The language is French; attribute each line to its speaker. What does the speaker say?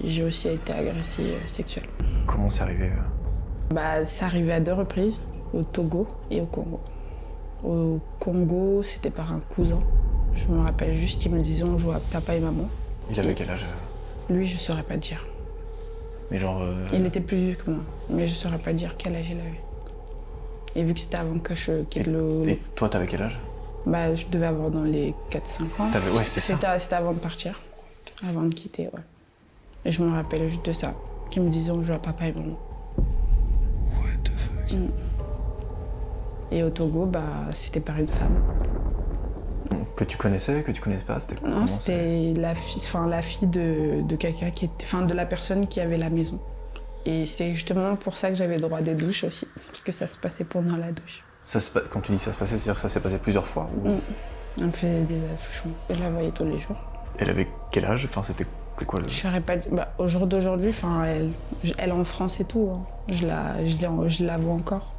Speaker 1: j'ai aussi été agressée sexuellement.
Speaker 2: Comment c'est arrivé
Speaker 1: C'est arrivé à 2 reprises, au Togo et au Congo. Au Congo, c'était par un cousin. Je me rappelle juste, il me disait on joue à papa et maman.
Speaker 2: Il avait quel âge
Speaker 1: Lui, je saurais pas dire.
Speaker 2: Mais genre...
Speaker 1: Il était plus vieux que moi, mais je saurais pas dire quel âge il avait. Et vu que c'était avant que je quitte
Speaker 2: Et toi, t'avais quel âge?
Speaker 1: Je devais avoir dans les 4-5 ans.
Speaker 2: Ouais, c'est ça.
Speaker 1: C'était avant de partir, avant de quitter, ouais. Et je me rappelle juste de ça, qu'ils me disaient on joue à papa et maman.
Speaker 2: What the fuck.
Speaker 1: Et au Togo, c'était par une femme.
Speaker 2: Que tu connaissais, que tu connaissais pas? C'était
Speaker 1: Non, c'était la fille de quelqu'un qui était, de la personne qui avait la maison. Et c'est justement pour ça que j'avais droit à des douches aussi, parce que ça se passait pendant la douche.
Speaker 2: Quand tu dis ça se passait, c'est-à-dire que ça s'est passé plusieurs fois ou...
Speaker 1: Elle me faisait des attouchements. Je la voyais tous les jours.
Speaker 2: Elle avait quel âge? Enfin, c'était quoi le...
Speaker 1: Je saurais pas dire. Au jour d'aujourd'hui, elle est en France et tout. Hein. Je la vois encore.